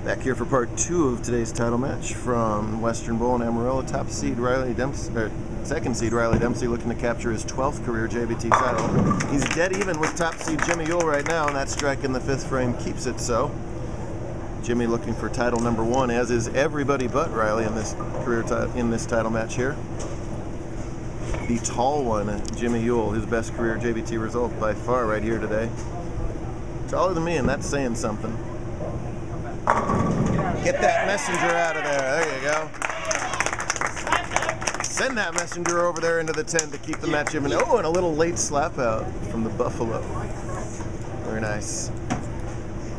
Back here for part 2 of today's title match from Western Bowl in Amarillo. Top seed Riley Dempsey, or second seed Riley Dempsey, looking to capture his 12th career JBT title. He's dead even with top seed Jimmy Ewell right now, and that strike in the 5th frame keeps it so. Jimmy looking for title number 1, as is everybody but Riley in this title match here. The tall one, Jimmy Ewell, his best career JBT result by far right here today. Taller than me, and that's saying something. Get that messenger out of there. There you go. Send that messenger over there into the 10 to keep the match even. Oh, and a little late slap out from the Buffalo. Very nice.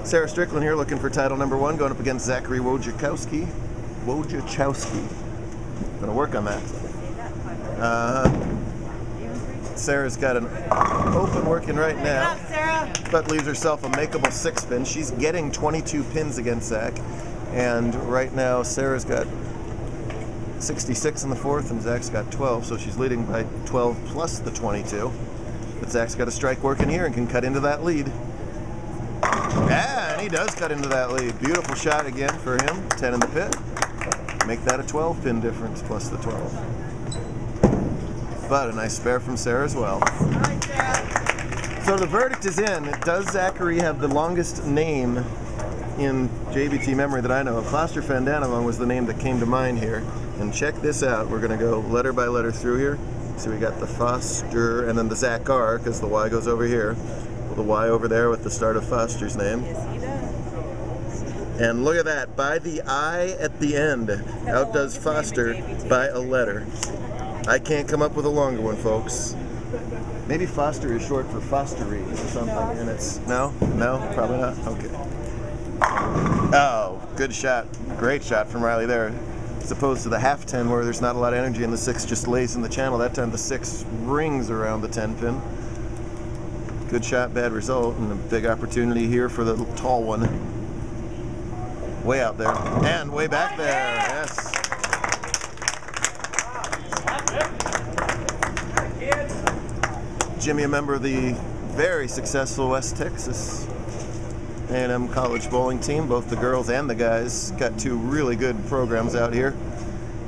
Cerra Strickland here looking for title number 1, going up against Zachary Wojciechowski. Gonna work on that. Sarah's got an open working right now, but leaves herself a makeable 6-pin. She's getting 22 pins against Zach, and right now Sarah's got 66 in the 4th and Zach's got 12, so she's leading by 12 plus the 22. But Zach's got a strike working here and can cut into that lead. Yeah, and he does cut into that lead. Beautiful shot again for him. 10 in the pit. Make that a 12-pin difference plus the 12. But a nice spare from Cerra as well. So the verdict is in. Does Zachary have the longest name in JBT memory that I know of? Foster Fandanavon was the name that came to mind here. And check this out. We're going to go letter by letter through here. So we got the Foster and then the Zachar, because the Y goes over here. Well, the Y over there with the start of Foster's name. Yes, he does. And look at that. By the I at the end, outdoes Foster by a letter. I can't come up with a longer one, folks. Maybe Foster is short for Fostery or something, and it's... No? No? Probably not? Okay. Oh, good shot. Great shot from Riley there. As opposed to the half 10 where there's not a lot of energy and the 6 just lays in the channel. That time the 6 rings around the 10 pin. Good shot, bad result, and a big opportunity here for the tall one. Way out there. And way back there, yes. Jimmy, a member of the very successful West Texas A&M college bowling team, both the girls and the guys. Got 2 really good programs out here.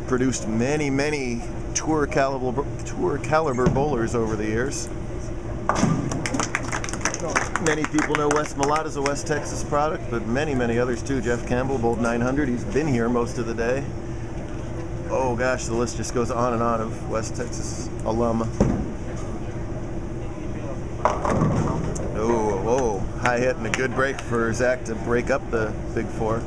Produced many, many tour caliber bowlers over the years. Many people know Wes Malott is a West Texas product, but many, many others too. Jeff Campbell bowled 900. He's been here most of the day. Oh gosh, the list just goes on and on of West Texas alum. Oh, whoa, high hit and a good break for Zach to break up the big 4.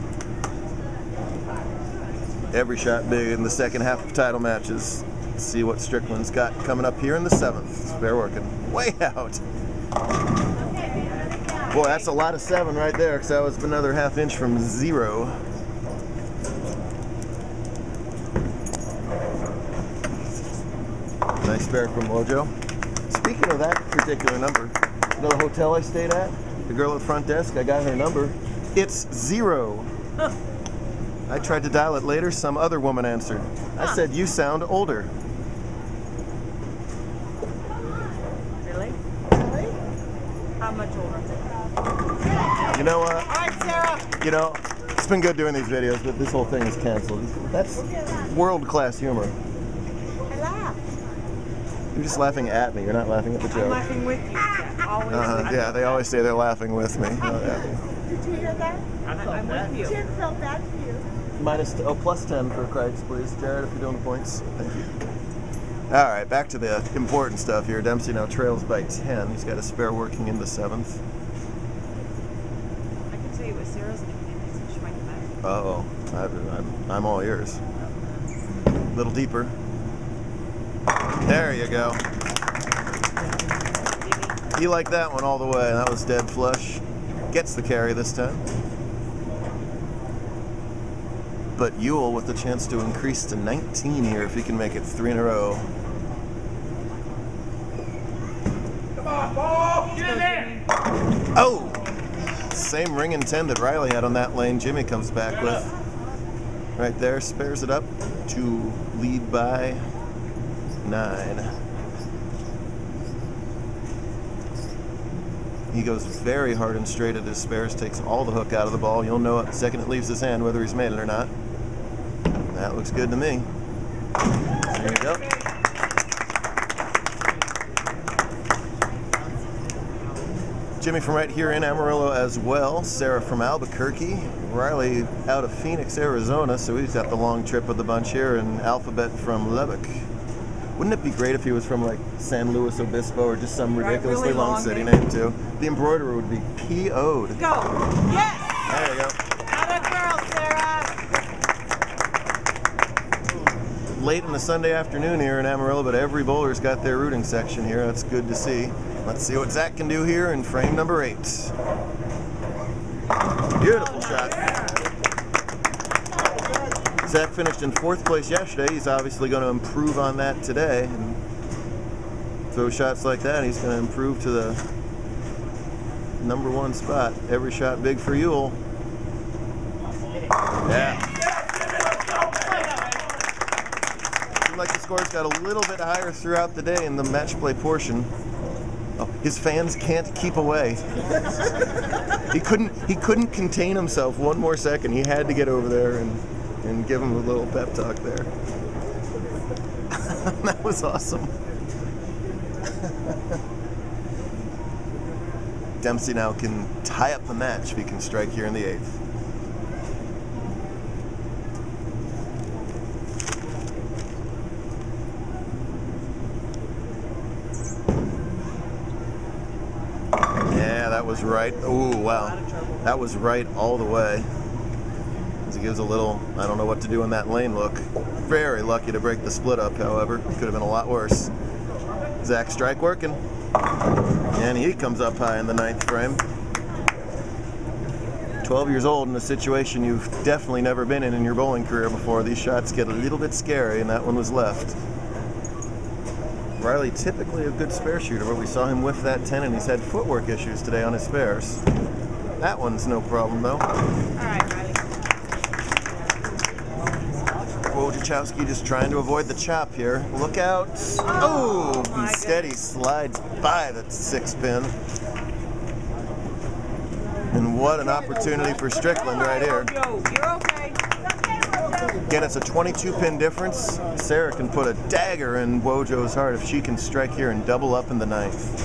Every shot big in the second half of title matches. Let's see what Strickland's got coming up here in the 7th. Fair working. Way out. Boy, that's a lot of 7 right there, because that was another ½ inch from 0. Nice spare from Mojo. Speaking of that particular number, you know the hotel I stayed at? The girl at the front desk, I got her number. It's 0. I tried to dial it later, some other woman answered. I said, "You sound older." Really? Really? How much older? You know what? All right, Cerra. You know, it's been good doing these videos, but this whole thing is canceled. That's world-class humor. I laugh. You're just laughing at me. You're not laughing at the joke. I'm laughing with you. Always. Yeah, they always say they're laughing with me. Did you hear that? I'm with you. Jen felt bad for you. Plus 10 for Craigs, please. Jared, if you're doing the points. Thank you. All right, back to the important stuff here. Dempsey now trails by 10. He's got a spare working in the 7th. I can tell you what Sarah's name is, and she might come back. Uh-oh. I'm all ears. A little deeper. There you go. He liked that one all the way. That was dead flush. Gets the carry this time. But Ewell with the chance to increase to 19 here if he can make it 3 in a row. Come on, ball! Get in there! Oh! Same ring and 10 that Riley had on that lane. Jimmy comes back with. Right there, spares it up to lead by 9. He goes very hard and straight at his spares, takes all the hook out of the ball. You'll know it the second it leaves his hand whether he's made it or not. That looks good to me. There you go. Jimmy from right here in Amarillo as well. Cerra from Albuquerque. Riley out of Phoenix, Arizona, so he's got the long trip of the bunch here, and Alphabet from Lubbock. Wouldn't it be great if he was from like San Luis Obispo or just some ridiculously really long long city name. name too? The embroiderer would be P.O.'d. Go. Yes. There you go. Atta girl, Cerra. Late in the Sunday afternoon here in Amarillo, but every bowler's got their rooting section here. That's good to see. Let's see what Zach can do here in frame number 8. Beautiful shot. Zach finished in 4th place yesterday. He's obviously going to improve on that today. And throw shots like that, he's going to improve to the number 1 spot. Every shot big for Ewell. Yeah. Seemed like the scores got a little bit higher throughout the day in the match play portion. Oh, his fans can't keep away. He couldn't contain himself one more second. He had to get over there and give him a little pep talk there. That was awesome. Dempsey now can tie up the match if he can strike here in the 8th. That was right. Oh, wow. That was right all the way. As he gives a little, I don't know what to do in that lane look. Very lucky to break the split up, however. Could have been a lot worse. Zach strike working. And he comes up high in the 9th frame. 12 years old in a situation you've definitely never been in your bowling career before. These shots get a little bit scary, and that one was left. Riley, typically a good spare shooter, but we saw him whiff that 10, and he's had footwork issues today on his spares. That one's no problem, though. All right, Riley. Wojciechowski just trying to avoid the chop here. Look out. Oh, instead he slides by the 6-pin. And what an opportunity for Strickland right here. You're okay. Again, it's a 22-pin difference. Cerra can put a dagger in Wojo's heart if she can strike here and double up in the 9th.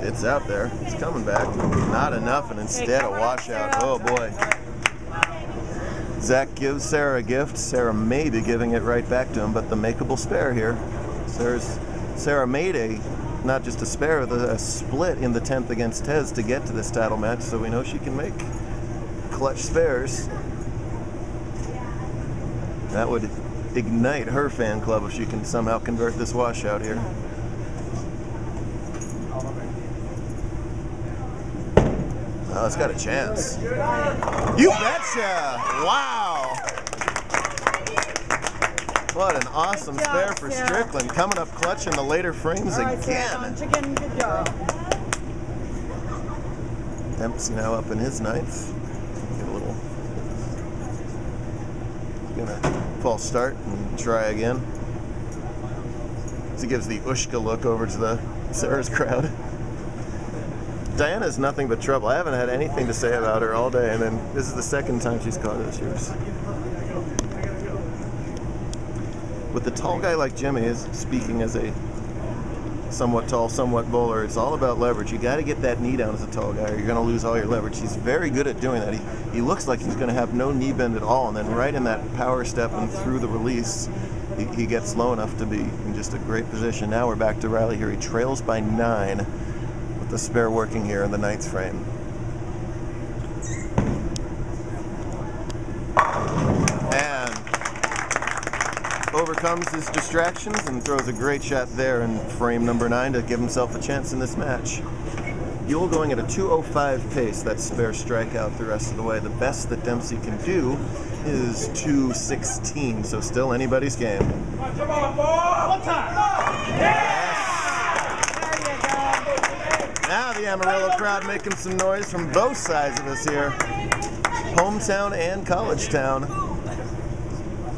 It's out there. It's coming back. Not enough, and instead a washout. Oh, boy. Zach gives Cerra a gift. Cerra may be giving it right back to him, but the makeable spare here. Cerra made not just a spare, but a split in the 10th against Tez to get to this title match, so we know she can make clutch spares. That would ignite her fan club if she can somehow convert this washout here. Oh, it's got a chance. You betcha! Wow! What an awesome spare for Strickland. Coming up clutch in the later frames again. Good job. Dempsey now up in his 9th. Get a little. Gonna false start and try again. As he gives the Ushka look over to the Cerra's crowd. Diana's nothing but trouble. I haven't had anything to say about her all day, and then this is the 2nd time she's caught this year. With a tall guy like Jimmy, speaking as a somewhat tall, somewhat bowler, it's all about leverage. You got to get that knee down as a tall guy, or you're going to lose all your leverage. He's very good at doing that. He looks like he's going to have no knee bend at all, and then right in that power step and through the release, he gets low enough to be in just a great position. Now we're back to Riley here. He trails by 9 with the spare working here in the 9th frame. Overcomes his distractions and throws a great shot there in frame number 9 to give himself a chance in this match. Ewell going at a 2:05 pace. That's spare strikeout the rest of the way. The best that Dempsey can do is 2:16, so still anybody's game. Come on, ball! One time! Yes. Now the Amarillo crowd making some noise from both sides of us here. Hometown and college town.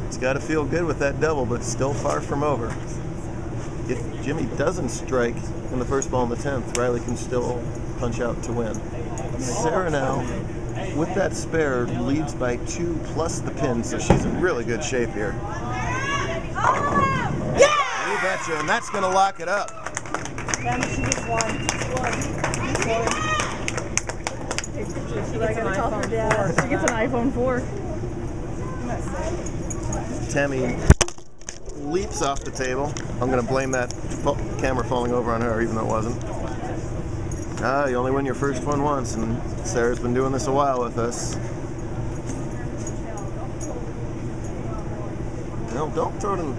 It's got to feel good with that double, but still far from over. if Jimmy doesn't strike in the first ball in the 10th, Riley can still punch out to win. Cerra now, with that spare, leads by 2 plus the pin, so she's in really good shape here. You betcha, and that's going to lock it up. Then she just won. She gets an iPhone 4. She gets an iPhone 4. Tammy leaps off the table. I'm going to blame that camera falling over on her, even though it wasn't. You only win your first one once, and Sarah's been doing this a while with us. No, don't throw it in.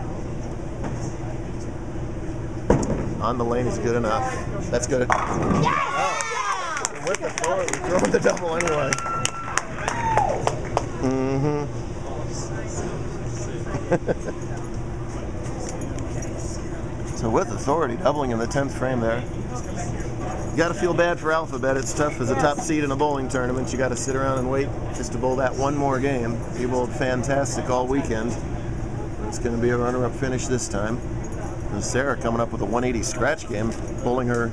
On the lane is good enough. That's good. Oh. With the throw, throwing the double anyway. So with authority, doubling in the 10th frame there. You got to feel bad for Alphabet. It's tough as a top seed in a bowling tournament. You got to sit around and wait just to bowl that one more game. He bowled fantastic all weekend. It's going to be a runner-up finish this time. And Cerra coming up with a 180 scratch game, bowling her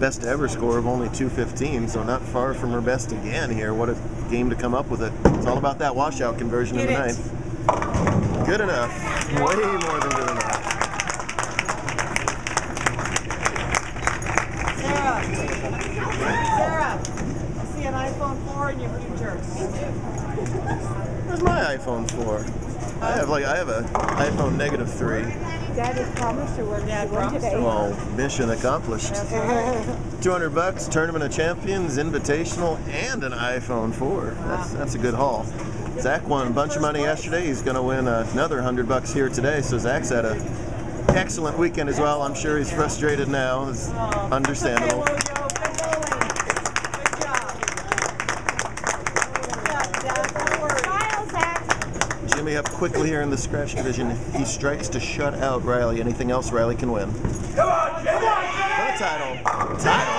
best ever score of only 215, so not far from her best again here. What a game to come up with it. It's all about that washout conversion in the 9th. Good enough. Way more than good enough. Cerra, I see an iPhone 4 in your future. Where's my iPhone 4? I have an iPhone -3. Daddy promised to work today. Well, mission accomplished. $200, Tournament of Champions, Invitational, and an iPhone 4. That's a good haul. Zach won a bunch of money yesterday. He's going to win another $100 here today. So Zach's had an excellent weekend as well. I'm sure he's frustrated now. It's understandable. Jimmy up quickly here in the scratch division. If he strikes to shut out Riley, anything else Riley can win. Come on, Jimmy! For the title. Title!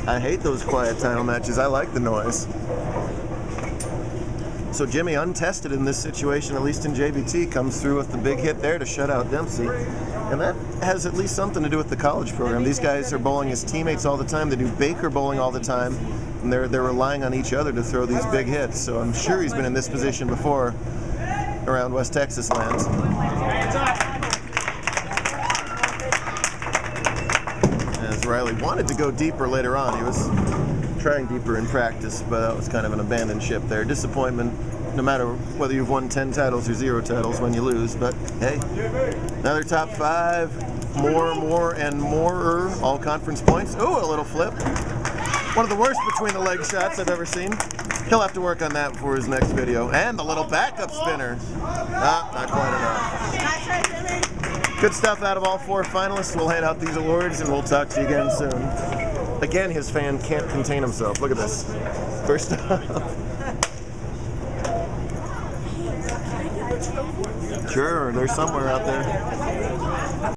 I hate those quiet title matches. I like the noise. So Jimmy, untested in this situation, at least in JBT, comes through with the big hit there to shut out Dempsey. And that has at least something to do with the college program. These guys are bowling as teammates all the time. They do Baker bowling all the time. And they're relying on each other to throw these big hits. So I'm sure he's been in this position before around West Texas lands. As Riley wanted to go deeper later on. He was trying deeper in practice, but that was kind of an abandoned ship there. Disappointment, no matter whether you've won 10 titles or 0 titles when you lose. But hey, another top 5, more, and more all conference points. Oh, a little flip. One of the worst between the leg shots I've ever seen. He'll have to work on that for his next video. And the little backup spinner. Not quite enough. Good stuff out of all 4 finalists. We'll hand out these awards and we'll talk to you again soon. Again, his fan can't contain himself. Look at this. First up. Sure, they're somewhere out there.